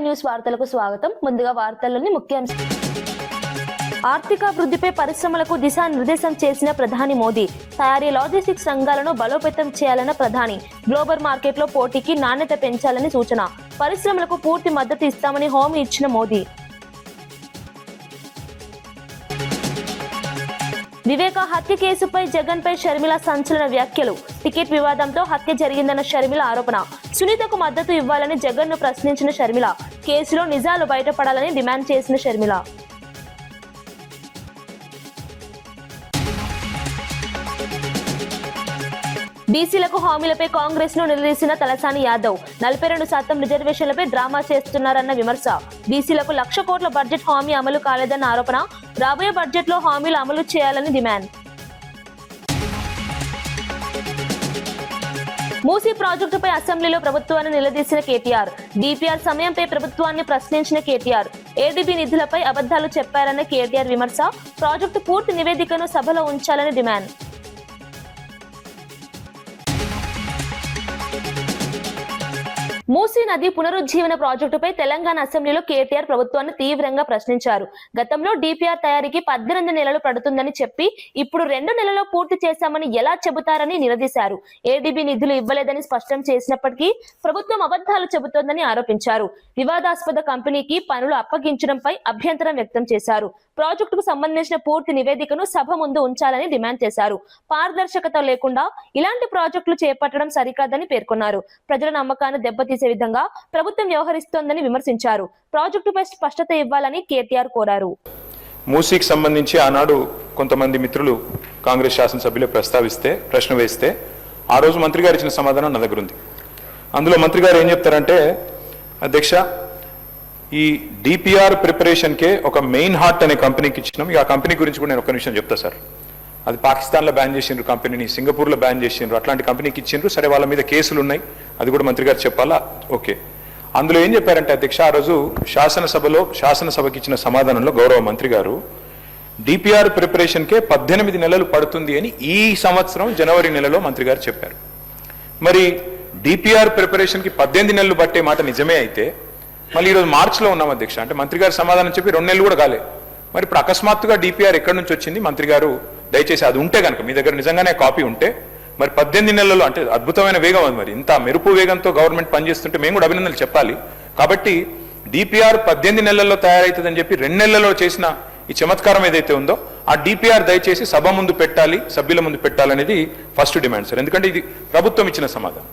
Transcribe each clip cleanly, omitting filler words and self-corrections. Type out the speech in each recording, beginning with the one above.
News వార్తలకు స్వాగతం. ముందుగా వార్తల్లోని ముఖ్యాంశాలు. ఆర్థికాభివృద్ధిపై పరిశ్రమలకు దిశానిర్దేశం చేసిన ప్రధాని మోదీ. తయారీ లాజిస్టిక్స్ రంగాలను బలోపేతం చేయాలన్న ప్రధాని. గ్లోబల్ మార్కెట్లో పోటీకి నాణ్యత పెంచాలని సూచన. పరిశ్రమలకు పూర్తి మద్దతు ఇస్తామని హామీ ఇచ్చిన మోదీ. వివేక హత్య కేసుపై జగన్ పై షర్మిల సంచలన వ్యాఖ్యలు. టికెట్ వివాదంతో హత్య జరిగిందన్న షర్మిల ఆరోపణ. సునీతకు మద్దతు ఇవ్వాలని జగన్ ను ప్రశ్నించిన షర్మిల. కేసులో నిజాలు బయటపడాలని డిమాండ్ చేసిన షర్మిల. బీసీలకు హామీలపై కాంగ్రెస్ ను నిలదీసిన తలసాని యాదవ్. 42% రిజర్వేషన్లపై డ్రామా చేస్తున్నారన్న విమర్శ. బీసీలకు 1,00,000 కోట్ల బడ్జెట్ హామీ అమలు కాలేదన్న ఆరోపణ. రాబోయే బడ్జెట్ లో హామీలు అమలు చేయాలని డిమాండ్. మూసీ ప్రాజెక్టుపై అసెంబ్లీలో ప్రభుత్వాన్ని నిలదీసిన కేటీఆర్. డిపిఆర్ సమయంపై ప్రభుత్వాన్ని ప్రశ్నించిన కేటీఆర్. ఏడీబీ నిధులపై అబద్ధాలు చెప్పారన్న కేటీఆర్ విమర్శ. ప్రాజెక్టు పూర్తి నివేదికను సభలో ఉంచాలని డిమాండ్. మూసీ నది పునరుజ్జీవన ప్రాజెక్టుపై తెలంగాణ అసెంబ్లీలో కేటీఆర్ ప్రభుత్వాన్ని తీవ్రంగా ప్రశ్నించారు. గతంలో డిపిఆర్ తయారీకి 18 నెలలు పడుతుందని చెప్పి ఇప్పుడు 2 నెలల్లో పూర్తి చేశామని ఎలా చెబుతారని నిలదీశారు. ఏడీబీ నిధులు ఇవ్వలేదని స్పష్టం చేసినప్పటికీ ప్రభుత్వం అబద్ధాలు చెబుతోందని ఆరోపించారు. వివాదాస్పద కంపెనీకి పనులు అప్పగించడంపై అభ్యంతరం వ్యక్తం చేశారు. ప్రాజెక్టుకు సంబంధించిన పూర్తి నివేదికను సభ ముందు ఉంచాలని డిమాండ్ చేశారు. పారదర్శకత లేకుండా ఇలాంటి ప్రాజెక్టులు చేపట్టడం సరికాదని పేర్కొన్నారు. ప్రజల నమ్మకాన్ని దెబ్బతీసే విధంగా ప్రభుత్వం వ్యవహరిస్తోందని విమర్శించారు. ప్రాజెక్టుపై స్పష్టత ఇవ్వాలని కేటీఆర్ కోరారు. మూసీకి సంబంధించి ఆనాడు కొంతమంది మిత్రులు కాంగ్రెస్ శాసనసభ్యులు ప్రశ్న వేస్తే ఆ రోజు మంత్రి గారు ఇచ్చిన సమాధానం నా దగ్గర ఉంది. అందులో మంత్రి గారు ఏం చెప్తారంటే, అధ్యక్ష, ఈ డిపిఆర్ ప్రిపరేషన్కే ఒక మెయిన్ హార్ట్ అనే కంపెనీకి ఇచ్చినాం. ఆ కంపెనీ గురించి కూడా నేను ఒక నిమిషం చెప్తా సార్. అది పాకిస్తాన్లో బ్యాన్ చేసిండ్రు కంపెనీని, సింగపూర్లో బ్యాన్ చేసిండ్రు, అట్లాంటి కంపెనీకి ఇచ్చిండ్రు. సరే, వాళ్ళ మీద కేసులు ఉన్నాయి, అది కూడా మంత్రి గారు చెప్పాలా? ఓకే. అందులో ఏం చెప్పారంటే అధ్యక్ష, ఆ రోజు శాసనసభకి ఇచ్చిన సమాధానంలో గౌరవ మంత్రి గారు డిపిఆర్ ప్రిపరేషన్కే 18 నెలలు పడుతుంది అని ఈ సంవత్సరం జనవరి నెలలో మంత్రి గారు చెప్పారు. మరి డిపిఆర్ ప్రిపరేషన్కి 18 నెలలు పట్టే మాట నిజమే అయితే మళ్ళీ ఈరోజు మార్చిలో ఉన్నాం అధ్యక్ష. అంటే మంత్రి గారు సమాధానం చెప్పి 2 నెలలు కూడా కాలే. మరి ఇప్పుడు అకస్మాత్తుగా డిపిఆర్ ఎక్కడి నుంచి వచ్చింది? మంత్రి గారు దయచేసి అది ఉంటే కనుక మీ దగ్గర నిజంగానే కాపీ ఉంటే, మరి 18 నెలల్లో అంటే అద్భుతమైన వేగం అది. మరి ఇంత మెరుపు వేగంతో గవర్నమెంట్ పనిచేస్తుంటే మేము కూడా అభినందనలు చెప్పాలి. కాబట్టి డిపిఆర్ 18 నెలల్లో తయారవుతుందని చెప్పి 2 నెలల్లో చేసిన ఈ చమత్కారం ఏదైతే ఉందో ఆ డిపిఆర్ దయచేసి సభ ముందు పెట్టాలి, సభ్యుల ముందు పెట్టాలనేది ఫస్ట్ డిమాండ్ సార్. ఎందుకంటే ఇది ప్రభుత్వం ఇచ్చిన సమాధానం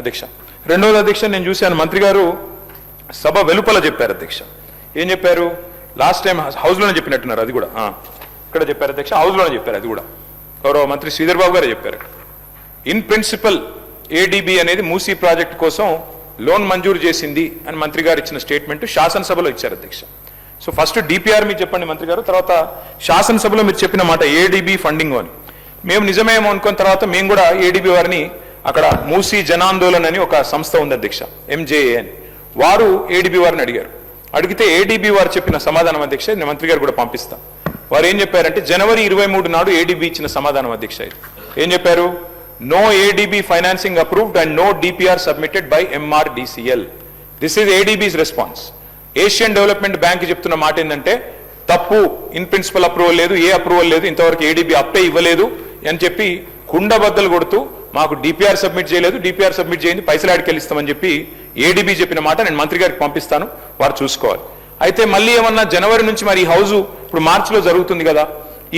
అధ్యక్ష. రెండవది అధ్యక్ష, నేను చూశాను మంత్రి గారు సభ వెలుపల చెప్పారు అధ్యక్ష. ఏం చెప్పారు? లాస్ట్ టైం హౌస్లోనే చెప్పినట్టున్నారు, అది కూడా ఇక్కడ చెప్పారు అధ్యక్ష, హౌస్లోనే చెప్పారు. అది కూడా గౌరవ మంత్రి శ్రీధర్ బాబు గారే చెప్పారు. ఇన్ ప్రిన్సిపల్ ఏడీబీ అనేది మూసీ ప్రాజెక్ట్ కోసం లోన్ మంజూరు చేసింది అని మంత్రి గారు ఇచ్చిన స్టేట్మెంట్ శాసనసభలో ఇచ్చారు అధ్యక్ష. సో ఫస్ట్ డిపిఆర్ మీరు చెప్పండి మంత్రి గారు, తర్వాత శాసనసభలో మీరు చెప్పిన మాట ఏడీబీ ఫండింగ్ అని. మేము నిజమేమో అనుకున్న తర్వాత మేము కూడా ఏడీబీ వారిని అక్కడ మూసీ జనాందోళన్ అని ఒక సంస్థ ఉంది అధ్యక్ష, ఎంజేఏ అని, వారు ఏడీబీ వారిని అడిగారు. అడిగితే ఏడీబీ వారు చెప్పిన సమాధానం అధ్యక్ష నేను మంత్రి గారు కూడా పంపిస్తాం. వారు ఏం చెప్పారంటే జనవరి 23 నాడు ఏడీబీ ఇచ్చిన సమాధానం అధ్యక్ష. ఏం చెప్పారు? No ADB financing approved and no DPR submitted by MRDCL. This is ADB's response. Asian Development Bank చెప్తున్న మాట ఏంటంటే తప్పు, ఇన్ ప్రిన్సిపల్ అప్రూవల్ లేదు, ఏ అప్రూవల్ లేదు, ఇంతవరకు ఏడీబీ అప్పే ఇవ్వలేదు అని చెప్పి కుండబద్దలు కొడుతూ మాకు డిపిఆర్ సబ్మిట్ చేయలేదు, డిపిఆర్ సబ్మిట్ చేయండి పైసలు ఆడికెళ్ళిస్తామని చెప్పి ఏడీబీ చెప్పిన మాట నేను మంత్రి గారికి పంపిస్తాను, వారు చూసుకోవాలి. అయితే మళ్ళీ ఏమన్నా జనవరి నుంచి మరి ఈ హౌస్ ఇప్పుడు మార్చిలో జరుగుతుంది కదా,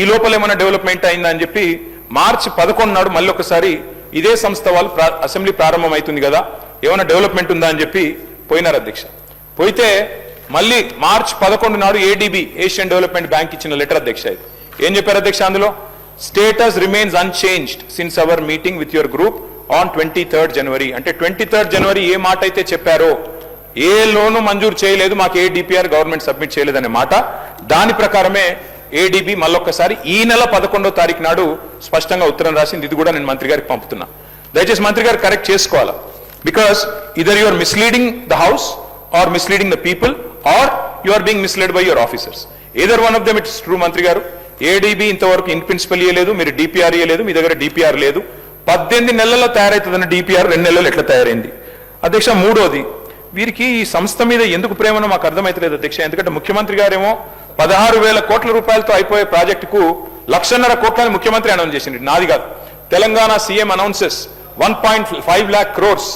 ఈ లోపల ఏమన్నా డెవలప్మెంట్ అయిందా అని చెప్పి మార్చి 11 నాడు మళ్ళీ ఒకసారి ఇదే సంస్థ వాళ్ళు అసెంబ్లీ ప్రారంభం అవుతుంది కదా, ఏమైనా డెవలప్మెంట్ ఉందా అని చెప్పి పోయినారు అధ్యక్ష. పోయితే మళ్ళీ మార్చి 11 నాడు ఏడీబీ ఏషియన్ డెవలప్మెంట్ బ్యాంక్ ఇచ్చిన లెటర్ అధ్యక్ష. ఏం చెప్పారు అధ్యక్ష అందులో? Status remains unchanged since our meeting with your group on 23rd జనవరి. అంటే 23rd జనవరి ఏ మాట అయితే చెప్పారో, ఏ లోను మంజూరు చేయలేదు, మాకు ఏ డిపిఆర్ గవర్నమెంట్ సబ్మిట్ చేయలేదనే మాట, దాని ప్రకారమే ఏడీబీ మళ్ళొక్కసారి ఈ నెల 11వ తారీఖు నాడు స్పష్టంగా ఉత్తరం రాసింది. ఇది కూడా నేను మంత్రి గారికి పంపుతున్నా. దయచేసి మంత్రి గారు కరెక్ట్ చేసుకోవాలా. Because either you are misleading the house or misleading the people or you are being misled by your officers. Either one of them it's true మంత్రి గారు. ఏడీబీ ఇంతవరకు ఇన్ ప్రిన్సిపల్ ఇయ్యలేదు, మీరు డిపిఆర్ ఇయ్యలేదు, మీ దగ్గర డిపిఆర్ లేదు. 18 నెలల్లో తయారైతుందన్న డిపిఆర్ 2 నెలల్లో ఎట్లా తయారైంది అధ్యక్ష? మూడోది, వీరికి ఈ సంస్థ మీద ఎందుకు ప్రేమనో మాకు అర్థమైతలేదు అధ్యక్ష. ఎందుకంటే ముఖ్యమంత్రి గారేమో 16,000 కోట్ల రూపాయలతో అయిపోయే ప్రాజెక్టుకు 1,50,000 కోట్లని ముఖ్యమంత్రి అనౌన్స్ చేసింది, నాది కాదు. Telangana CM announces 1.5 lakh crores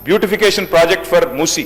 beautification project for Musi.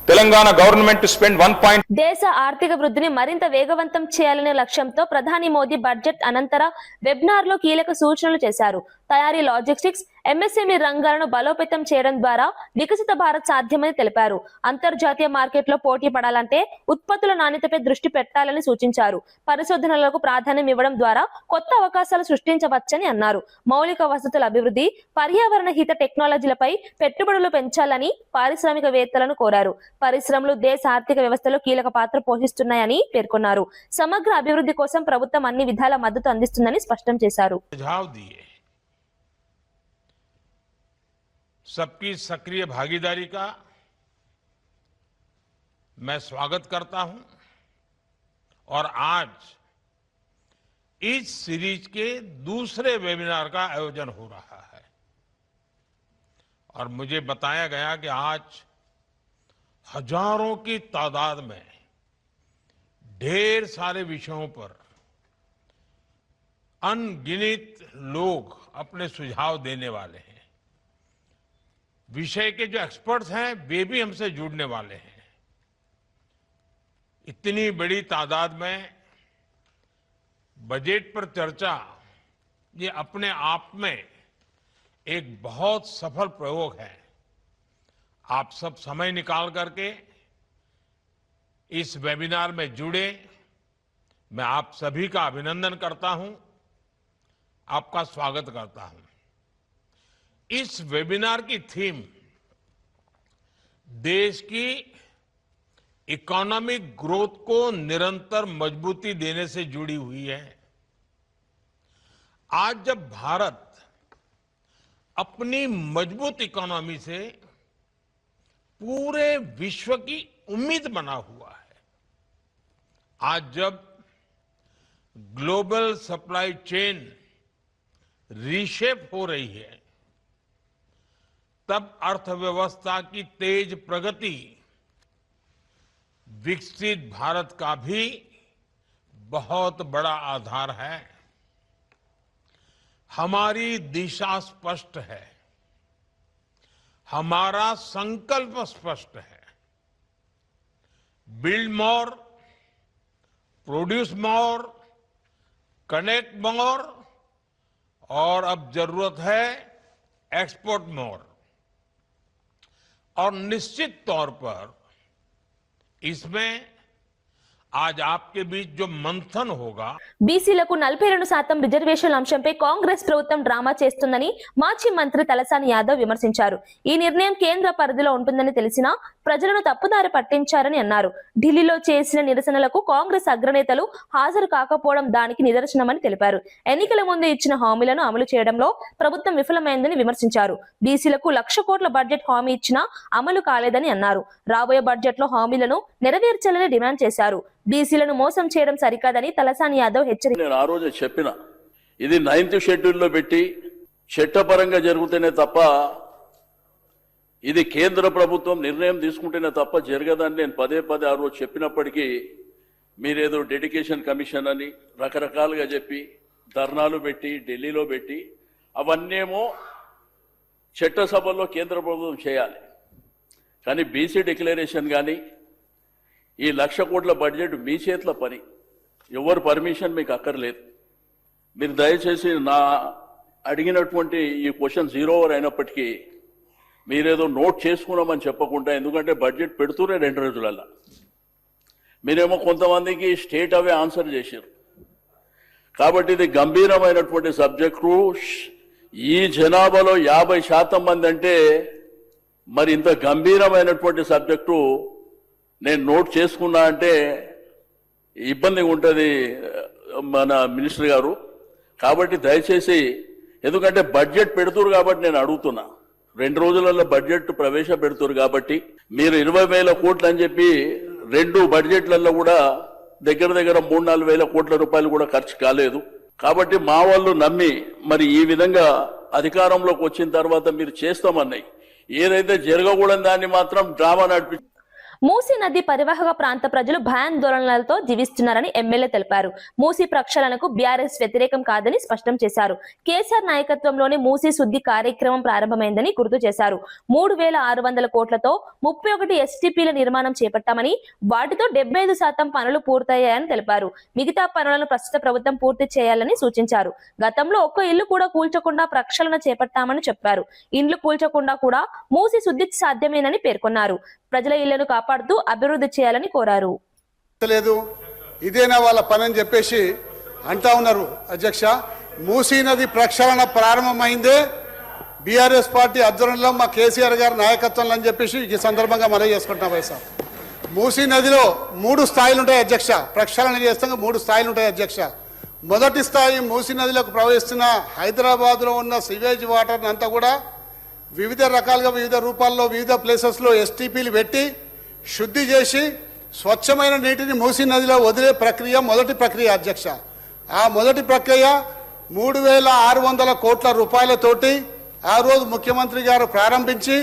Telangana government to spend 1. దేశ ఆర్థిక వృద్ధిని మరింత వేగవంతం చేయాలనే లక్ష్యంతో ప్రధాని మోదీ బడ్జెట్ అనంతర వెబినార్ లో కీలక సూచనలు చేశారు. తయారీ, లాజిస్టిక్స్, ఎంఎస్ఎంఈ రంగాలను బలోపేతం చేయడం ద్వారా వికసిత భారత్ సాధ్యమని తెలిపారు. అంతర్జాతీయ మార్కెట్లో పోటీ పడాలంటే ఉత్పత్తుల నాణ్యతపై దృష్టి పెట్టాలని సూచించారు. పరిశోధనలకు ప్రాధాన్యం ఇవ్వడం ద్వారా కొత్త అవకాశాలు సృష్టించవచ్చని అన్నారు. మౌలిక వసతుల అభివృద్ధి, పర్యావరణ హిత టెక్నాలజీలపై పెట్టుబడులు పెంచాలని పారిశ్రామికవేత్తలను కోరారు. పరిశ్రమలు దేశ ఆర్థిక వ్యవస్థలో కీలక పాత్ర పోషిస్తున్నాయని పేర్కొన్నారు. సమగ్ర అభివృద్ధి కోసం ప్రభుత్వం అన్ని విధాల మద్దతు అందిస్తుందని స్పష్టం చేశారు. सबकी सक्रिय भागीदारी का मैं स्वागत करता हूं और आज इस सीरीज के दूसरे वेबिनार का आयोजन हो रहा है और मुझे बताया गया कि आज हजारों की तादाद में ढेर सारे विषयों पर अनगिनत लोग अपने सुझाव देने वाले हैं. विषय के जो एक्सपर्ट्स हैं वे भी हमसे जुड़ने वाले हैं. इतनी बड़ी तादाद में बजट पर चर्चा ये अपने आप में एक बहुत सफल प्रयोग है. आप सब समय निकाल करके इस वेबिनार में जुड़े, मैं आप सभी का अभिनंदन करता हूं, आपका स्वागत करता हूं. इस वेबिनार की थीम देश की इकोनॉमिक ग्रोथ को निरंतर मजबूती देने से जुड़ी हुई है. आज जब भारत अपनी मजबूत इकोनॉमी से पूरे विश्व की उम्मीद बना हुआ है, आज जब ग्लोबल सप्लाई चेन रीशेप हो रही है, तब अर्थव्यवस्था की तेज प्रगति विकसित भारत का भी बहुत बड़ा आधार है. हमारी दिशा स्पष्ट है, हमारा संकल्प स्पष्ट है. Build more, produce more, connect मोर और अब जरूरत है एक्सपोर्ट मोर. और निश्चित तौर पर इसमें आज आपके बीच जो मंथन होगा. బీసీలకు 42% రిజర్వేషన్ల అంశంపై కాంగ్రెస్ ప్రభుత్వం డ్రామా చేస్తుందని మాజీ మంత్రి తలసాని యాదవ్ విమర్శించారు. ఈ నిర్ణయం కేంద్ర పరిధిలో ఉంటుందని తెలిసినా ప్రజలను తప్పుదారి పట్టించారని అన్నారు. ఢిల్లీలో చేసిన నిరసనలకు కాంగ్రెస్ అగ్రనేతలు హాజరు కాకపోవడం దానికి నిదర్శనమని తెలిపారు. ఎన్నికల ముందు ఇచ్చిన హామీలను అమలు చేయడంలో ప్రభుత్వం విఫలమైందని విమర్శించారు. బీసీలకు 1,00,000 కోట్ల బడ్జెట్ హామీ ఇచ్చినా అమలు కాలేదని అన్నారు. రాబోయే బడ్జెట్ లో హామీలను నెరవేర్చాలని డిమాండ్ చేశారు. బీసీలను మోసం చేయడం సరికాదని తలసాని యాదవ్ హెచ్చరించారు. నేను ఆ రోజే చెప్పిన, ఇది 9th షెడ్యూల్లో పెట్టి చట్టపరంగా జరుగుతూనే తప్ప, ఇది కేంద్ర ప్రభుత్వం నిర్ణయం తీసుకుంటేనే తప్ప జరగదని నేను పదే పదే ఆ రోజు చెప్పినప్పటికీ మీరేదో డెడికేషన్ కమిషన్ అని రకరకాలుగా చెప్పి ధర్నాలు పెట్టి ఢిల్లీలో పెట్టి అవన్నేమో చట్టసభల్లో కేంద్ర ప్రభుత్వం చేయాలి. కానీ బీసీ డిక్లరేషన్ కానీ ఈ 1,00,000 కోట్ల బడ్జెట్ మీ చేతుల పని, ఎవరు పర్మిషన్ మీకు అక్కర్లేదు. మీరు దయచేసి నా అడిగినటువంటి ఈ క్వశ్చన్ 0 ఓవర్ అయినప్పటికీ మీరేదో నోట్ చేసుకున్నామని చెప్పకుండా, ఎందుకంటే బడ్జెట్ పెడుతూనే 2 రోజులల్లా మీరేమో కొంతమందికి స్టేట్ అవే ఆన్సర్ చేశారు. కాబట్టి ఇది గంభీరమైనటువంటి సబ్జెక్టు. ఈ జనాభాలో 50% మంది అంటే మరి ఇంత గంభీరమైనటువంటి సబ్జెక్టు నేను నోట్ చేసుకున్నా అంటే ఇబ్బందిగా ఉంటుంది మన మినిస్టర్ గారు. కాబట్టి దయచేసి, ఎందుకంటే బడ్జెట్ పెడుతురు కాబట్టి నేను అడుగుతున్నా, 2 రోజులలో బడ్జెట్ ప్రవేశపెడుతురు కాబట్టి మీరు 20,000 కోట్లు అని చెప్పి 2 బడ్జెట్లలో కూడా దగ్గర 3-4 కోట్ల రూపాయలు కూడా ఖర్చు కాలేదు. కాబట్టి మా వాళ్ళు నమ్మి మరి ఈ విధంగా అధికారంలోకి వచ్చిన తర్వాత మీరు చేస్తామన్నాయి. ఏదైతే జరగకూడని దాన్ని మాత్రం డ్రామా నడిపి మూసీ నది పరివాహక ప్రాంత ప్రజలు భయాందోళనలతో జీవిస్తున్నారని ఎమ్మెల్యే తెలిపారు. మూసీ ప్రక్షాళనకు బీఆర్ఎస్ వ్యతిరేకం కాదని స్పష్టం చేశారు. కేసీఆర్ నాయకత్వంలోనే మూసీ శుద్ధి కార్యక్రమం ప్రారంభమైందని గుర్తు చేశారు. 3,600 కోట్లతో 31 ఎస్టీపీల నిర్మాణం చేపట్టామని, వాటితో 75% పనులు పూర్తయ్యాయని తెలిపారు. మిగతా పనులను ప్రస్తుత ప్రభుత్వం పూర్తి చేయాలని సూచించారు. గతంలో ఒక్క ఇల్లు కూడా కూల్చకుండా ప్రక్షాళన చేపట్టామని చెప్పారు. ఇండ్లు కూల్చకుండా కూడా మూసీ శుద్ధి సాధ్యమేనని పేర్కొన్నారు. ప్రజల ఇళ్లను కాపాడుతూ అభివృద్ధి చేయాలని కోరారు. లేదు ఇదేనా వాళ్ళ పని అని చెప్పేసి అంటా ఉన్నారు. అధ్యక్ష, మూసీ నది ప్రక్షాళన ప్రారంభమైందే బీఆర్ఎస్ పార్టీ ఆధ్వర్యంలో మా కేసీఆర్ గారి నాయకత్వంలో అని చెప్పేసి ఈ సందర్భంగా మనం చేసుకుంటున్నాం. వైఎస్ఆర్ మూసీ నదిలో 3 స్థాయిలు ఉంటాయి అధ్యక్ష. ప్రక్షాళన చేస్తాం 3 స్థాయిలు ఉంటాయి అధ్యక్ష. మొదటి స్థాయి మూసీ నదిలోకి ప్రవహిస్తున్న హైదరాబాద్లో ఉన్న సివేజ్ వాటర్ అంతా కూడా వివిధ రకాలుగా వివిధ రూపాల్లో వివిధ ప్లేసెస్లో ఎస్టీపీలు పెట్టి శుద్ధి చేసి స్వచ్ఛమైన నీటిని మూసీ నదిలో వదిలే ప్రక్రియ మొదటి ప్రక్రియ అధ్యక్ష. ఆ మొదటి ప్రక్రియ 3,600 కోట్ల రూపాయలతోటి ఆ రోజు ముఖ్యమంత్రి గారు ప్రారంభించి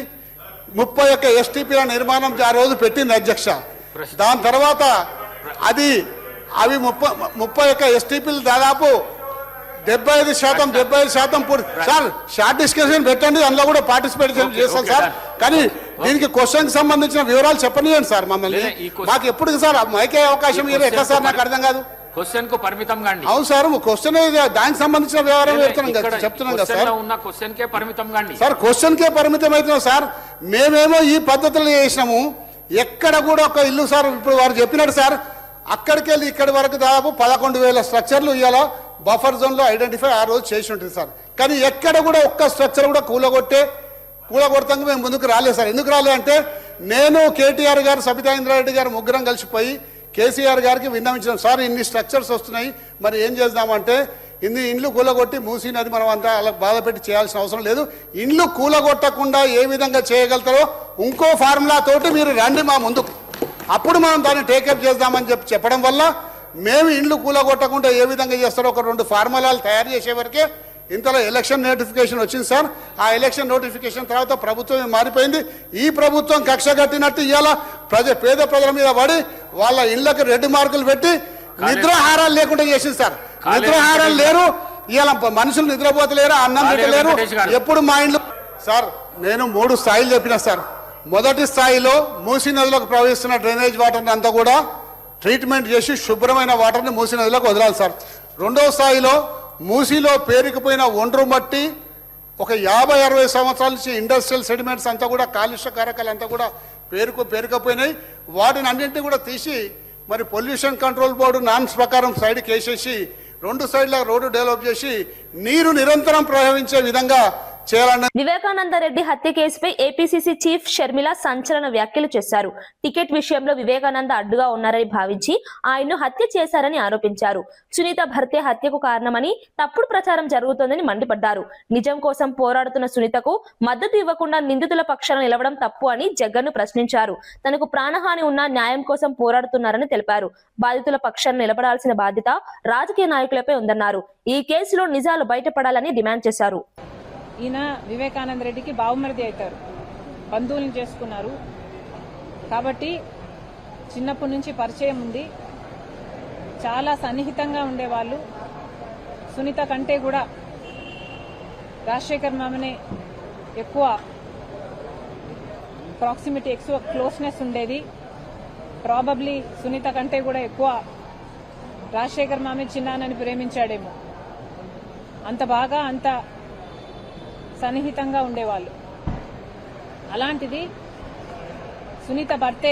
31 ఎస్టీపీల నిర్మాణం ఆ రోజు పెట్టింది అధ్యక్ష. దాని తర్వాత అవి 31 ఎస్టీపీలు దాదాపు 75% పూర్తి. సార్ షార్ట్ డిస్కషన్ పెట్టండి, అందులో కూడా పార్టిసిపేట్ చేస్తాం సార్. కానీ దీనికి క్వశ్చన్ కి సంబంధించిన వివరాలు చెప్పనియండి సార్ మమ్మల్ని. మాకు ఎప్పుడు సార్ మైకే అవకాశం ఇయ్యారు ఎట్లా సార్? నాకు అర్థం కాదు. క్వశ్చన్ కు పరిమితం కాండి. అవును సార్, క్వశ్చన్ దానికి సంబంధించిన వివరం చెప్తున్నాం కదా సార్. ఉన్న క్వశ్చన్ కే పరిమితం కాండి సార్. క్వశ్చన్ కే పరిమితం అవుతున్నాం సార్. మేమేమో ఈ పద్ధతులు చేసినాము. ఎక్కడ కూడా ఒక ఇల్లు సార్ ఇప్పుడు వారు చెప్పినట్టు సార్ అక్కడికి వెళ్ళి ఇక్కడి వరకు దాదాపు 11,000 స్ట్రక్చర్లు ఇవాళ బఫర్ జోన్ లో ఐడెంటిఫై ఆ రోజు చేసి ఉంటుంది సార్. కానీ ఎక్కడ కూడా ఒక్క స్ట్రక్చర్ కూడా కూలగొడతానికి మేము ముందుకు రాలేదు సార్. ఎందుకు రాలేదు అంటే నేను కేటీఆర్ గారు సబితా ఇంద్రారెడ్డి గారు ముగ్గురం కలిసిపోయి కేసీఆర్ గారికి విన్నవించినాం. సార్ ఇన్ని స్ట్రక్చర్స్ వస్తున్నాయి, మరి ఏం చేద్దామంటే ఇన్ని ఇండ్లు కూలగొట్టి మూసీ నది మనం అంతా అలా బాధ పెట్టి చేయాల్సిన అవసరం లేదు. ఇండ్లు కూలగొట్టకుండా ఏ విధంగా చేయగలుగుతారో ఇంకో ఫార్ములా తోటి మీరు రండి మా ముందుకు, అప్పుడు మనం దాన్ని టేకప్ చేద్దామని చెప్పడం వల్ల మేము ఇండ్లు కూలగొట్టకుండా ఏ విధంగా చేస్తారో ఒక 2 ఫార్ములాలు తయారు చేసే వరకే ఇంతలో ఎలక్షన్ నోటిఫికేషన్ వచ్చింది సార్. ఆ ఎలక్షన్ నోటిఫికేషన్ తర్వాత ప్రభుత్వం మారిపోయింది. ఈ ప్రభుత్వం కక్ష కట్టినట్టు ఇవాళ పేద ప్రజల మీద పడి వాళ్ళ ఇళ్లకు రెడ్ మార్కులు పెట్టి నిద్రాహారాలు లేకుండా చేసింది సార్. నిద్రాహారాలు లేరు, ఇవాళ మనుషులు నిద్రపోతలేరు, అన్నం పెట్టలేరు. ఎప్పుడు మా ఇండ్లు సార్ నేను 3 స్థాయిలు చెప్పిన సార్. మొదటి స్థాయిలో మూసీ నదిలోకి ప్రవహిస్తున్న డ్రైనేజ్ వాటర్ని అంతా కూడా ట్రీట్మెంట్ చేసి శుభ్రమైన వాటర్ని మూసీ నదిలోకి వదలాలి సార్. రెండవ స్థాయిలో మూసీలో పేరుకుపోయిన ఒండ్రు మట్టి ఒక 50-60 సంవత్సరాల నుంచి ఇండస్ట్రియల్ సెడిమెంట్స్ అంతా కూడా కాలుష్య కారకాలు అంతా కూడా పేరుకపోయినాయి. వాటిని అన్నింటినీ కూడా తీసి మరి పొల్యూషన్ కంట్రోల్ బోర్డు నామ్స్ ప్రకారం సైడ్కి వేసేసి 2 సైడ్ల రోడ్డు డెవలప్ చేసి నీరు నిరంతరం ప్రవహించే విధంగా చేయాలని. వివేకానంద రెడ్డి హత్య కేసుపై ఏపీసీసీ చీఫ్ షర్మిల సంచలన వ్యాఖ్యలు చేశారు. టికెట్ విషయంలో వివేకానంద అడ్డుగా ఉన్నారని భావించి ఆయన్ను హత్య చేశారని ఆరోపించారు. సునీత భర్తే హత్యకు కారణమని తప్పుడు ప్రచారం జరుగుతోందని మండిపడ్డారు. నిజం కోసం పోరాడుతున్న సునీతకు మద్దతు ఇవ్వకుండా నిందితుల పక్షాన నిలవడం తప్పు అని జగన్ను ప్రశ్నించారు. తనకు ప్రాణహాని ఉన్నా న్యాయం కోసం పోరాడుతున్నారని తెలిపారు. బాధితుల పక్షాన నిలబడాల్సిన బాధ్యత రాజకీయ నాయకులపై ఉందన్నారు. ఈ కేసులో నిజాలు బయటపడాలని డిమాండ్ చేశారు. ఈయన వివేకానంద రెడ్డికి బావుమరిది అవుతారు, బంధువులను చేసుకున్నారు కాబట్టి చిన్నప్పటి నుంచి పరిచయం ఉంది, చాలా సన్నిహితంగా ఉండేవాళ్ళు. సునీత కంటే కూడా రాజశేఖర్ మామనే ఎక్కువ ప్రాక్సిమిటీ, ఎక్కువ క్లోజ్నెస్ ఉండేది. ప్రాబబ్లీ సునీత కంటే కూడా ఎక్కువ రాజశేఖర్ మామే చిన్నానని ప్రేమించాడేమో, అంత బాగా అంత సన్నిహితంగా ఉండేవాళ్ళు. అలాంటిది సునీత భర్తే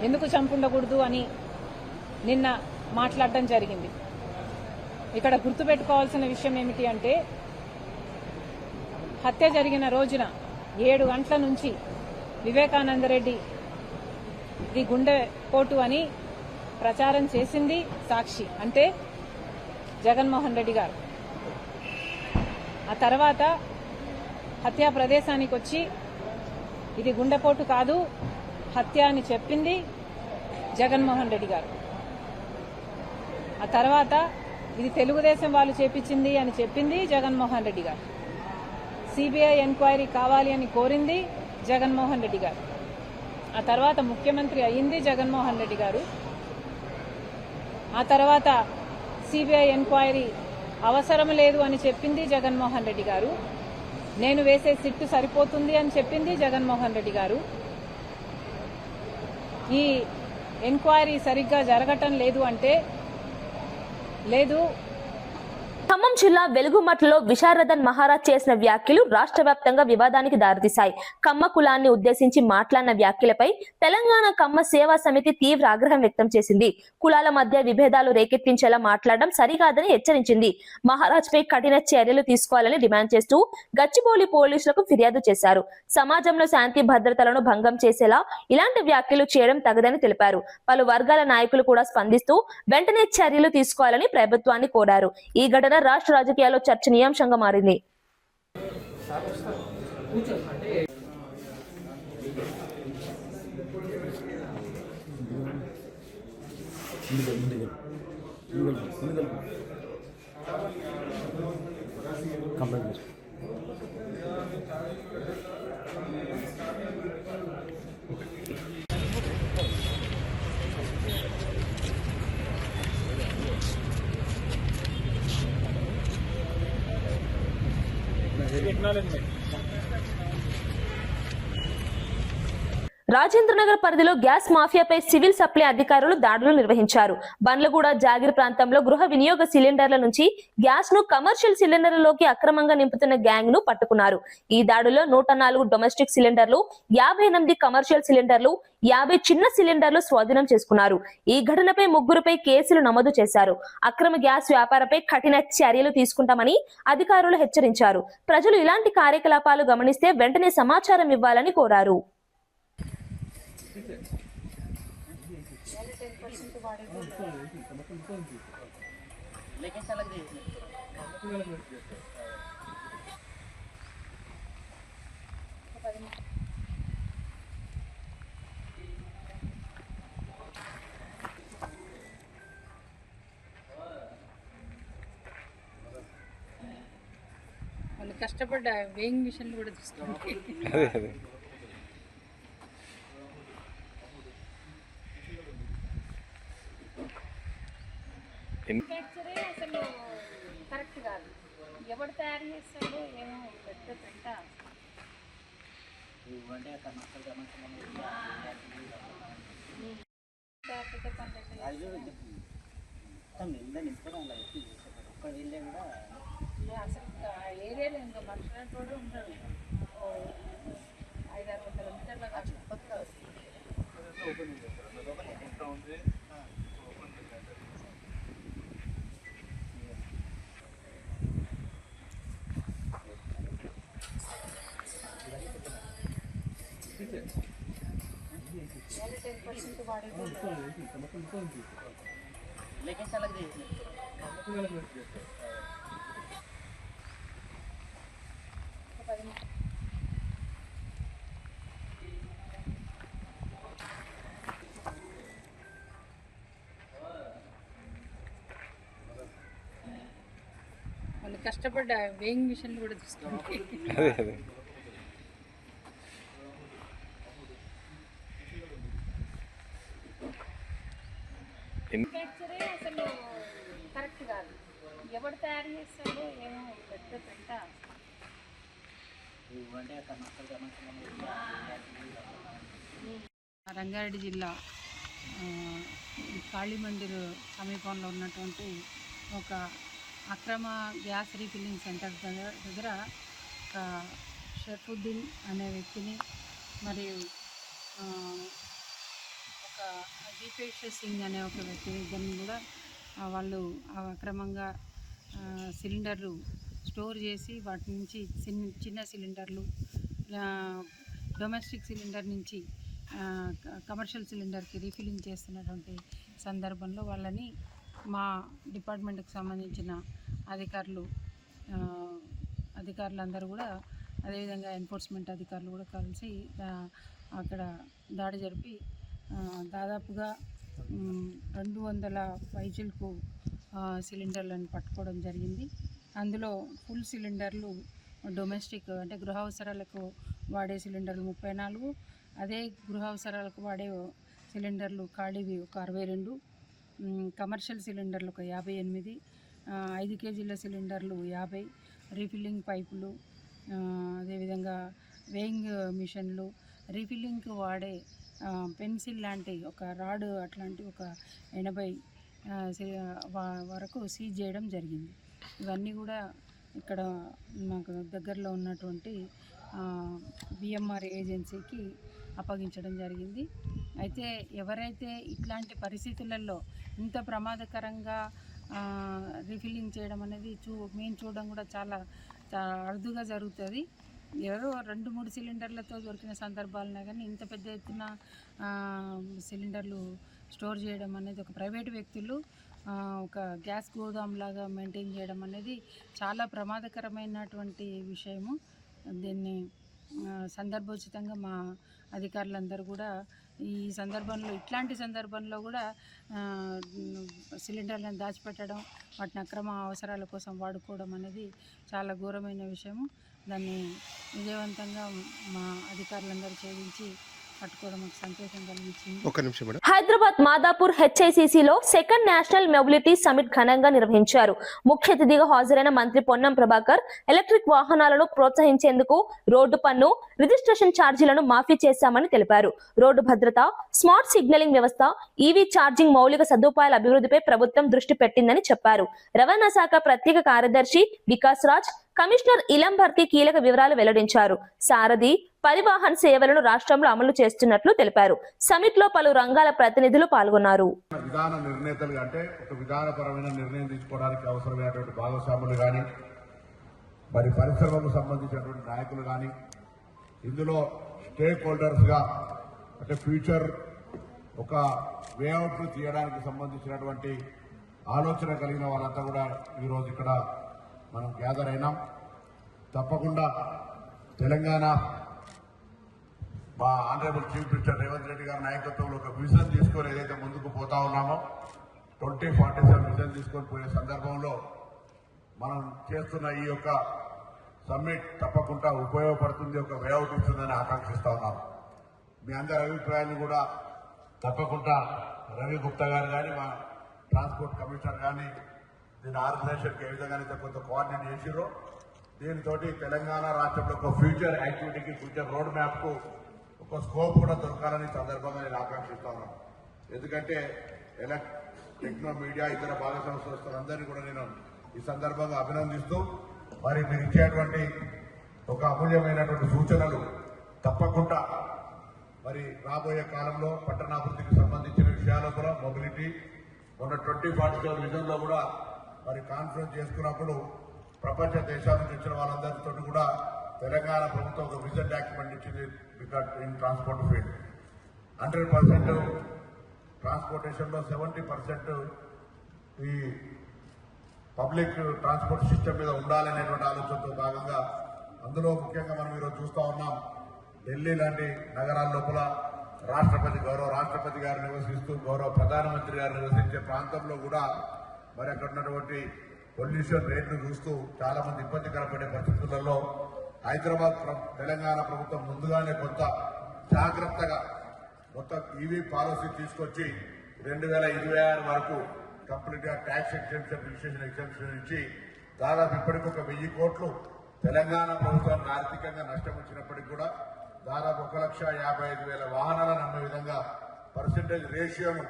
ఎందుకు చంపుండకూడదు అని నిన్న మాట్లాడడం జరిగింది. ఇక్కడ గుర్తుపెట్టుకోవాల్సిన విషయం ఏమిటి అంటే హత్య జరిగిన రోజున 7 గంటల నుంచి వివేకానంద రెడ్డి ఇది గుండెపోటు అని ప్రచారం చేసింది సాక్షి, అంటే జగన్మోహన్ రెడ్డి గారు. ఆ తర్వాత హత్యా ప్రదేశానికి వచ్చి ఇది గుండెపోటు కాదు హత్య అని చెప్పింది జగన్మోహన్ రెడ్డి గారు. ఆ తర్వాత ఇది తెలుగుదేశం వాళ్ళు చేపించింది అని చెప్పింది జగన్మోహన్ రెడ్డి గారు. సిబిఐ ఎంక్వైరీ కావాలి అని కోరింది జగన్మోహన్ రెడ్డి గారు. ఆ తర్వాత ముఖ్యమంత్రి అయింది జగన్మోహన్ రెడ్డి గారు. ఆ తర్వాత సిబిఐ ఎంక్వైరీ అవసరం లేదు అని చెప్పింది జగన్మోహన్ రెడ్డి గారు. నేను వేసే సిట్టు సరిపోతుంది అని చెప్పింది జగన్మోహన్ రెడ్డి గారు. ఈ ఎంక్వైరీ సరిగ్గా జరగటం లేదు అంటే లేదు. ఖమ్మం జిల్లా వెలుగుమట్లలో విశారదన్ మహారాజ్ చేసిన వ్యాఖ్యలు రాష్ట్ర వ్యాప్తంగా వివాదానికి దారితీశాయి. కమ్మ కులాన్ని ఉద్దేశించి మాట్లాడిన వ్యాఖ్యలపై తెలంగాణ కమ్మ సేవా సమితి తీవ్ర ఆగ్రహం వ్యక్తం చేసింది. కులాల మధ్య విభేదాలు రేకెత్తించేలా మాట్లాడడం సరికాదని హెచ్చరించింది. మహారాజ్ పై కఠిన చర్యలు తీసుకోవాలని డిమాండ్ చేస్తూ గచ్చిబౌలి పోలీసులకు ఫిర్యాదు చేశారు. సమాజంలో శాంతి భద్రతలను భంగం చేసేలా ఇలాంటి వ్యాఖ్యలు చేయడం తగదని తెలిపారు. పలు వర్గాల నాయకులు కూడా స్పందిస్తూ వెంటనే చర్యలు తీసుకోవాలని ప్రభుత్వాన్ని కోరారు. ఈ ఘటన రాష్ట్ర రాజకీయాల్లో చర్చనీయాంశంగా మారింది. రాజేంద్రనగర్ పరిధిలో గ్యాస్ మాఫియాపై సివిల్ సప్లై అధికారులు దాడులు నిర్వహించారు. బండ్లగూడ జాగిర్ ప్రాంతంలో గృహ వినియోగ సిలిండర్ల నుంచి గ్యాస్ ను కమర్షియల్ సిలిండర్లలోకి అక్రమంగా నింపుతున్న గ్యాంగ్ ను పట్టుకున్నారు. ఈ దాడుల్లో 104 డొమెస్టిక్ సిలిండర్లు, 58 కమర్షియల్ సిలిండర్లు, 50 చిన్న సిలిండర్లు స్వాధీనం చేసుకున్నారు. ఈ ఘటనపై 3 కేసులు నమోదు చేశారు. అక్రమ గ్యాస్ వ్యాపారపై కఠిన చర్యలు తీసుకుంటామని అధికారులు హెచ్చరించారు. ప్రజలు ఇలాంటి కార్యకలాపాలు గమనిస్తే వెంటనే సమాచారం ఇవ్వాలని కోరారు. వాళ్ళు కష్టపడ్డ వేయింగ్ మిషన్లు కూడా తీసుకోండి. అసలు కరెక్ట్ కాదు. ఎవడు తయారు చేస్తాడో ఏమో పెద్ద పెంట. అసలు ఏరియాలో ఇంకా మనుషులు కూడా ఉంటాడు. 500-600 మీటర్ల వాళ్ళు కష్టపడ్డ వేయింగ్ మిషన్లు కూడా తీసుకోండి. అసలు కరెక్ట్ కాదు. ఎవడు తయారు చేస్తాడో ఏమో పెద్ద పెంట. రంగారెడ్డి జిల్లా కాళీ మందిర్ సమీపంలో ఉన్నటువంటి ఒక అక్రమ గ్యాస్ రీఫిల్లింగ్ సెంటర్ దగ్గర ఒక షర్ఫుద్దీన్ అనే వ్యక్తిని మరియు ఒక దీపేష్ సింగ్ అనే ఒక వ్యక్తి ఇద్దరిని కూడా వాళ్ళు అక్రమంగా సిలిండర్లు స్టోర్ చేసి వాటి నుంచి చిన్న సిలిండర్లు, డొమెస్టిక్ సిలిండర్ నుంచి కమర్షియల్ సిలిండర్కి రీఫిల్లింగ్ చేస్తున్నటువంటి సందర్భంలో వాళ్ళని డిపార్ట్మెంట్కి సంబంధించిన అధికారులందరూ కూడా, అదేవిధంగా ఎన్ఫోర్స్మెంట్ అధికారులు కూడా కలిసి అక్కడ దాడి జరిపి దాదాపుగా 200 పైచిలకు సిలిండర్లను పట్టుకోవడం జరిగింది. అందులో ఫుల్ సిలిండర్లు డొమెస్టిక్ అంటే గృహ అవసరాలకు వాడే సిలిండర్లు 34, అదే గృహ అవసరాలకు వాడే సిలిండర్లు ఖాళీవి ఒక 62, కమర్షియల్ సిలిండర్లు ఒక 58, 5 కేజీల సిలిండర్లు 50, రీఫిల్లింగ్ పైపులు, అదేవిధంగా వేయింగ్ మిషన్లు, రీఫిల్లింగ్కి వాడే పెన్సిల్ లాంటి ఒక రాడ్ అట్లాంటి ఒక 80 వరకు సీజ్ చేయడం జరిగింది. ఇవన్నీ కూడా ఇక్కడ మాకు దగ్గరలో ఉన్నటువంటి బిఎంఆర్ ఏజెన్సీకి అప్పగించడం జరిగింది. అయితే ఎవరైతే ఇట్లాంటి పరిస్థితులలో ఇంత ప్రమాదకరంగా రీఫిల్లింగ్ చేయడం అనేది మేము చూడడం కూడా చాలా అరుదుగా జరుగుతుంది. ఎవరో 2-3 సిలిండర్లతో దొరికిన సందర్భాలున్నా కానీ ఇంత పెద్ద ఎత్తున సిలిండర్లు స్టోర్ చేయడం అనేది ఒక ప్రైవేటు వ్యక్తులు ఒక గ్యాస్ గోదాం లాగా మెయింటైన్ చేయడం అనేది చాలా ప్రమాదకరమైనటువంటి విషయము. దీన్ని సందర్భోచితంగా మా అధికారులందరూ కూడా ఈ సందర్భంలో ఇట్లాంటి సందర్భంలో కూడా సిలిండర్లను దాచిపెట్టడం, వాటిని అక్రమ అవసరాల కోసం వాడుకోవడం అనేది చాలా ఘోరమైన విషయము. దాన్ని విజయవంతంగా మా అధికారులందరూ ఛేదించి పట్టుకోవడం మాకు సంతోషం కలిగించింది. హైదరాబాద్ మాదాపూర్ హెచ్ఐసిసిలో సెకండ్ నేషనల్ మొబిలిటీ సమిట్ ఘనంగా నిర్వహించారు. ముఖ్య అతిథిగా హాజరైన మంత్రి పొన్నం ప్రభాకర్ ఎలక్ట్రిక్ వాహనాలను ప్రోత్సహించేందుకు రోడ్డు పన్ను, రిజిస్ట్రేషన్ ఛార్జీలను మాఫీ చేశామని తెలిపారు. రోడ్డు భద్రత, స్మార్ట్ సిగ్నలింగ్ వ్యవస్థ, ఈవీ ఛార్జింగ్ మౌలిక సదుపాయాల అభివృద్ధిపై ప్రభుత్వం దృష్టి పెట్టిందని చెప్పారు. రవాణా శాఖ ప్రత్యేక కార్యదర్శి వికాస్ రాజ్, కమిషనర్ ఇలం భర్తీ కీలక వివరాలు వెల్లడించారు. సారథి, పరివాహన్ సేవలను రాష్ట్రంలో అమలు చేస్తున్నట్లు తెలిపారు. సమిట్ లో పలు రంగాల ప్రతినిధులు పాల్గొన్నారు. విధాన నిర్ణేతలు అంటే ఒక విధానపరమైన నిర్ణయం తీసుకోవడానికి అవసరమైనటువంటి భాగస్వాములు కానీ, మరి పరిశ్రమకు సంబంధించినటువంటి నాయకులు కానీ, ఇందులో స్టేక్ హోల్డర్స్ గా అంటే ఫ్యూచర్ ఒక వేఅవుట్ తీయడానికి సంబంధించినటువంటి ఆలోచన కలిగిన వాళ్ళంతా కూడా ఈరోజు ఇక్కడ మనం గ్యాదర్ అయినాం. తప్పకుండా తెలంగాణ మా honourable chief minister Revanth Reddy గారి నాయకత్వంలో ఒక విజన్ తీసుకొని ఏదైతే ముందుకు పోతా ఉన్నామో 2047 విజన్ తీసుకొని పోయే సందర్భంలో మనం చేస్తున్న ఈ యొక్క సమ్మిట్ తప్పకుండా ఉపయోగపడుతుంది, ఒక వేఅవుట్ ఇస్తుందని ఆకాంక్షిస్తా ఉన్నాం. మీ అందరి అభిప్రాయాన్ని కూడా తప్పకుండా రవి గుప్తా గారు కానీ, మా ట్రాన్స్పోర్ట్ కమిషనర్ కానీ దీని ఆర్గనైజేషన్కి ఏ విధంగా కొంత కోఆర్డినేట్ చేసిరో దీనితోటి తెలంగాణ రాష్ట్రంలో ఒక ఫ్యూచర్ యాక్టివిటీకి, ఫ్యూచర్ రోడ్ మ్యాప్కు ఒక స్కోప్ కూడా దొరకాలని సందర్భంగా నేను ఆకాంక్షిస్తా ఉన్నాను. ఎందుకంటే టెక్నో మీడియా ఇతర భాగస్వామ్య సంస్థలందరినీ కూడా నేను ఈ సందర్భంగా అభినందిస్తూ, మరి మీరు ఇచ్చేటువంటి ఒక అమూల్యమైనటువంటి సూచనలు తప్పకుండా మరి రాబోయే కాలంలో పట్టణాభివృద్ధికి సంబంధించిన విషయాల్లో కూడా మొబిలిటీ మొన్న 2047 విజన్లో కూడా మరి కాన్ఫరెన్స్ చేసుకున్నప్పుడు ప్రపంచ దేశాల నుంచి వచ్చిన వాళ్ళందరితో కూడా తెలంగాణ ప్రభుత్వం ఒక విజన్ డాక్యుమెంట్ ఇచ్చింది. ఇన్ ట్రాన్స్పోర్ట్ ఫీల్డ్ 100% ట్రాన్స్పోర్టేషన్లో 70% ఈ పబ్లిక్ ట్రాన్స్పోర్ట్ సిస్టమ్ మీద ఉండాలనేటువంటి ఆలోచనతో భాగంగా అందులో ముఖ్యంగా మనం ఈరోజు చూస్తూ ఉన్నాం. ఢిల్లీ లాంటి నగరాల లోపల గౌరవ రాష్ట్రపతి గారు నివసిస్తూ, గౌరవ ప్రధానమంత్రి గారు నివసించే ప్రాంతంలో కూడా మరి అక్కడ ఉన్నటువంటి పొల్యూషన్ రేట్లు చూస్తూ చాలా మంది ఇబ్బందికర పడే పరిస్థితులలో హైదరాబాద్ తెలంగాణ ప్రభుత్వం ముందుగానే కొంత జాగ్రత్తగా మొత్తం ఈవీ పాలసీ తీసుకొచ్చి 2026 వరకు కంప్లీట్ గా ట్యాక్స్ ఎగ్జెంప్షన్, రిజిస్ట్రేషన్ ఎగ్జెంప్షన్ ఇచ్చి దాదాపు ఇప్పటికి ఒక 1000 కోట్లు తెలంగాణ ప్రభుత్వానికి ఆర్థికంగా నష్టం వచ్చినప్పటికీ కూడా దాదాపు 1,55,000 వాహనాలను అమ్మే విధంగా పర్సెంటేజ్ రేషియోను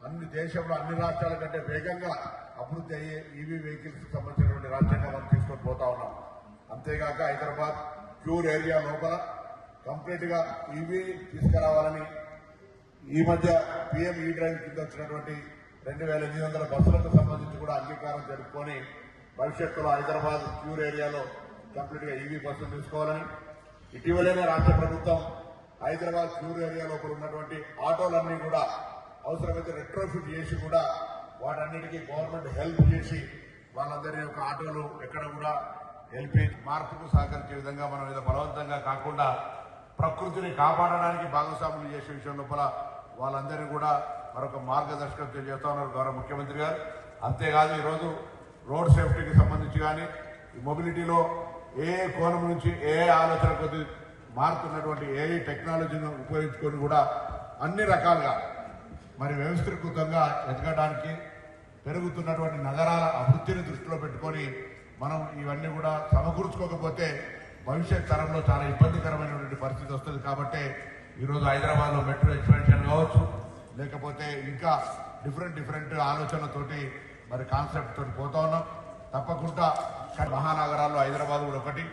అన్ని దేశంలో అన్ని రాష్ట్రాల కంటే వేగంగా అభివృద్ధి అయ్యే ఈవీ వెహికల్స్ సంబంధించినటువంటి రాజ్యాంగం మనం తీసుకొని పోతా ఉన్నాం. అంతేగాక హైదరాబాద్ క్యూర్ ఏరియా లోపల కంప్లీట్ గా ఈవీ తీసుకురావాలని ఈ మధ్య పిఎం ఈ డ్రైవ్ కింద వచ్చినటువంటి 2,800 బస్సులకు సంబంధించి కూడా అంగీకారం జరుపుకొని భవిష్యత్తులో హైదరాబాద్ క్యూర్ ఏరియాలో కంప్లీట్ గా ఈవీ బస్సులు తీసుకోవాలని, ఇటీవలనే రాష్ట్ర ప్రభుత్వం హైదరాబాద్ క్యూర్ ఏరియా లోపల ఉన్నటువంటి ఆటోలన్నీ కూడా అవసరమైతే రెట్రోఫిట్ చేసి కూడా వాటన్నిటికీ గవర్నమెంట్ హెల్ప్ చేసి వాళ్ళందరి యొక్క ఆటోలు ఎక్కడ కూడా ఎల్పీ మార్పుకు సహకరించే విధంగా మనం ఏదో బలవంతంగా కాకుండా ప్రకృతిని కాపాడడానికి భాగస్వాములు చేసే విషయం లోపల వాళ్ళందరినీ కూడా మరొక మార్గదర్శకత్వం చేస్తా ఉన్నారు గౌరవ ముఖ్యమంత్రి గారు. అంతేకాదు ఈరోజు రోడ్ సేఫ్టీకి సంబంధించి కానీ ఈ మొబిలిటీలో ఏ కోణం నుంచి ఏ ఆలోచన కొద్ది మారుతున్నటువంటి ఏ టెక్నాలజీని ఉపయోగించుకొని కూడా అన్ని రకాలుగా మరి వ్యవస్థీకృతంగా ఎదగడానికి పెరుగుతున్నటువంటి నగరాల అభివృద్ధిని దృష్టిలో పెట్టుకొని మనం ఇవన్నీ కూడా సమకూర్చుకోకపోతే భవిష్యత్ తరంలో చాలా ఇబ్బందికరమైనటువంటి పరిస్థితి వస్తుంది. కాబట్టి ఈరోజు హైదరాబాద్లో మెట్రో ఎక్స్పెన్షన్ కావచ్చు, లేకపోతే ఇంకా డిఫరెంట్ ఆలోచనలతోటి మరి కాన్సెప్ట్ తోటి పోతా ఉన్నాం. తప్పకుండా మహానగరాల్లో హైదరాబాద్ కూడా ఒకటి.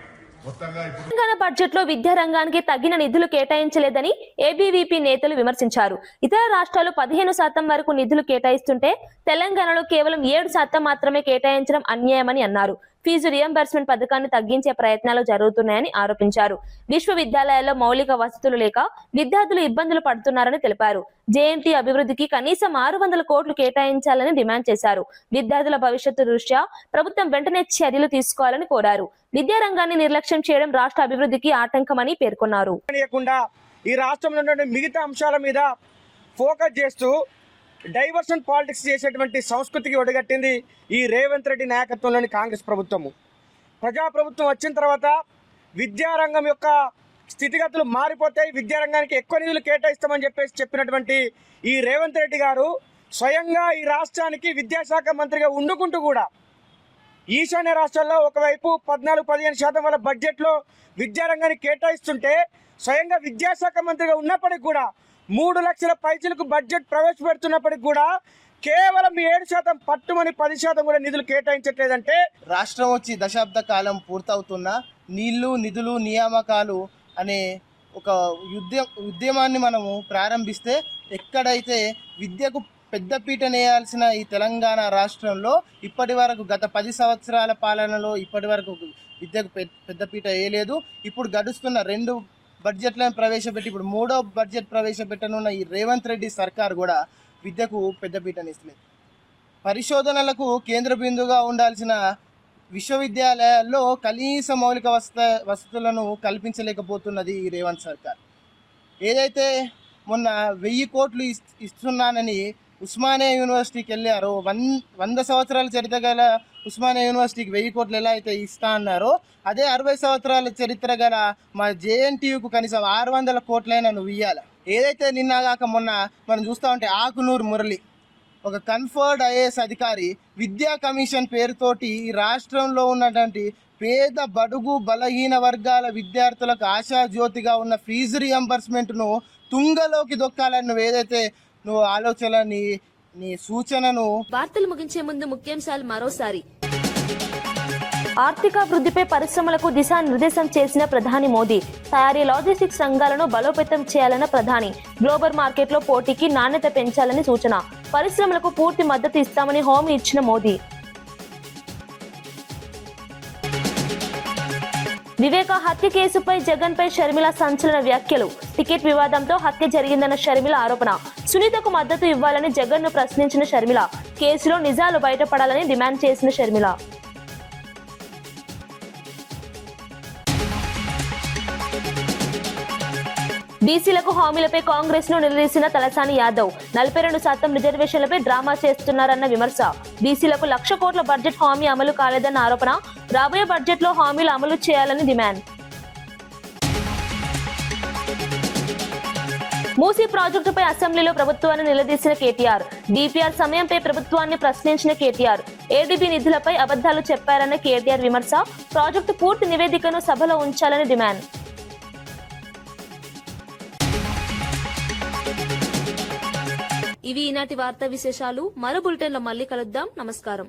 మొత్తంగా ఇప్పుడు తెలంగాణ బడ్జెట్ లో విద్యా రంగానికి తగిన నిధులు కేటాయించలేదని ఏబీవీపీ నేతలు విమర్శించారు. ఇతర రాష్ట్రాలు 15% వరకు నిధులు కేటాయిస్తుంటే తెలంగాణలో కేవలం 7% మాత్రమే కేటాయించడం అన్యాయమని అన్నారు. ఫీజు రియంబర్స్మెంట్ పథకాన్ని తగ్గించే ప్రయత్నాలు జరుగుతున్నాయని ఆరోపించారు. విశ్వవిద్యాలయాల్లో మౌలిక వసతులు లేక విద్యార్థులు ఇబ్బందులు పడుతున్నారని తెలిపారు. జేఎన్టీ అభివృద్ధికి కనీసం 600 కోట్లు కేటాయించాలని డిమాండ్ చేశారు. విద్యార్థుల భవిష్యత్తు దృష్ట్యా ప్రభుత్వం వెంటనే చర్యలు తీసుకోవాలని కోరారు. విద్యారంగాన్ని నిర్లక్ష్యం చేయడం రాష్ట్ర అభివృద్ధికి ఆటంకమని పేర్కొన్నారు. ఈ రాష్ట్రంలో ఉన్నటువంటి మిగతా అంశాల మీద ఫోకస్ చేస్తూ డైవర్షన్ పాలిటిక్స్ చేసేటువంటి సంస్కృతికి ఒడగట్టింది ఈ రేవంత్ రెడ్డి నాయకత్వంలోని కాంగ్రెస్ ప్రభుత్వము. ప్రజాప్రభుత్వం వచ్చిన తర్వాత విద్యారంగం యొక్క స్థితిగతులు మారిపోతాయి, విద్యారంగానికి ఎక్కువ నిధులు కేటాయిస్తామని చెప్పినటువంటి ఈ రేవంత్ రెడ్డి గారు స్వయంగా ఈ రాష్ట్రానికి విద్యాశాఖ మంత్రిగా ఉండుకుంటూ కూడా ఈశాన్య రాష్ట్రాల్లో ఒకవైపు 14-15% వల్ల బడ్జెట్లో విద్యారంగానికి కేటాయిస్తుంటే స్వయంగా విద్యాశాఖ మంత్రిగా ఉన్నప్పటికీ కూడా 3 లక్షల పైసలకు బడ్జెట్ ప్రవేశపెడుతున్నప్పటికీ కూడా కేవలం 7% పట్టుమని 10% కూడా నిధులు కేటాయించట్లేదంటే రాష్ట్రం వచ్చి దశాబ్ద కాలం పూర్తవుతున్న నీళ్లు నిధులు నియామకాలు అనే ఒక ఉద్యమాన్ని మనము ప్రారంభిస్తే ఎక్కడైతే విద్యకు పెద్దపీట నేయాల్సిన ఈ తెలంగాణ రాష్ట్రంలో ఇప్పటి వరకు గత 10 సంవత్సరాల పాలనలో ఇప్పటి వరకు విద్యకు పెద్దపీట వేయలేదు. ఇప్పుడు గడుస్తున్న 2 బడ్జెట్లను ప్రవేశపెట్టి ఇప్పుడు 3వ బడ్జెట్ ప్రవేశపెట్టనున్న ఈ రేవంత్ రెడ్డి సర్కార్ కూడా విద్యకు పెద్దపీటనిస్తలేదు. పరిశోధనలకు కేంద్ర బిందుగా ఉండాల్సిన విశ్వవిద్యాలయాల్లో కనీస మౌలిక వసతులను కల్పించలేకపోతున్నది ఈ రేవంత్ సర్కార్. ఏదైతే మొన్న 1000 కోట్లు ఇస్తున్నానని ఉస్మానియా యూనివర్సిటీకి వెళ్ళారో 100 సంవత్సరాల చరిత్ర గల ఉస్మానియా యూనివర్సిటీకి 1000 కోట్లు ఎలా అయితే ఇస్తా అన్నారో అదే 60 సంవత్సరాల చరిత్ర గల మా జేఎన్టీయూకు కనీసం 600 కోట్లైనా నువ్వు ఇవ్వాలి. ఏదైతే నిన్నగాక మొన్న మనం చూస్తూ ఉంటే ఆకునూరు మురళి ఒక కన్ఫర్డ్ ఐఏఎస్ అధికారి విద్యా కమిషన్ పేరుతోటి ఈ రాష్ట్రంలో ఉన్నటువంటి పేద బడుగు బలహీన వర్గాల విద్యార్థులకు ఆశాజ్యోతిగా ఉన్న ఫీజు రియంబర్స్మెంట్ను తుంగలోకి దొక్కాలని నువ్వు ఏదైతే నువ్వు ఆలోచనని నీ సూచనను. వార్తలు ముగించే ముందు ముఖ్యాంశాలు మరోసారి. ఆర్థికాభివృద్ధిపై పరిశ్రమలకు దిశానిర్దేశం చేసిన ప్రధాని మోదీ. తయారీ లాజిస్టిక్స్ రంగాలను బలోపేతం చేయాలన్న ప్రధాని. గ్లోబల్ మార్కెట్లో పోటీకి నాణ్యత పెంచాలని సూచన. పరిశ్రమలకు పూర్తి మద్దతు ఇస్తామని హామీ ఇచ్చిన మోదీ. వివేక హత్య కేసుపై జగన్ పై షర్మిల సంచలన వ్యాఖ్యలు. టికెట్ వివాదంతో హత్య జరిగిందన్న షర్మిల ఆరోపణ. సునీతకు మద్దతు ఇవ్వాలని జగన్ ను ప్రశ్నించిన షర్మిల. కేసులో నిజాలు బయటపడాలని డిమాండ్ చేసిన షర్మిల. బీసీలకు హామీలపై కాంగ్రెస్ ను నిలదీసిన తలసాని యాదవ్. 42% రిజర్వేషన్లపై డ్రామా చేస్తున్నారన్న విమర్శ. బీసీలకు 1,00,000 కోట్ల బడ్జెట్ హామీ అమలు కాలేదన్న ఆరోపణ. రాబోయే బడ్జెట్ లో హామీలు అమలు చేయాలని డిమాండ్. మూసీ ప్రాజెక్టుపై అసెంబ్లీలో ప్రభుత్వాన్ని నిలదీసిన కేటీఆర్. డిపిఆర్ సమయంపై ప్రభుత్వాన్ని ప్రశ్నించిన కేటీఆర్. ఏడీబీ నిధులపై అబద్ధాలు చెప్పారన్న కేటీఆర్ విమర్శ. ప్రాజెక్టు పూర్తి నివేదికను సభలో ఉంచాలని డిమాండ్. ఇవి ఈనాటి వార్తా విశేషాలు. మరో బులెటిన్లో మళ్ళీ కలుద్దాం. నమస్కారం.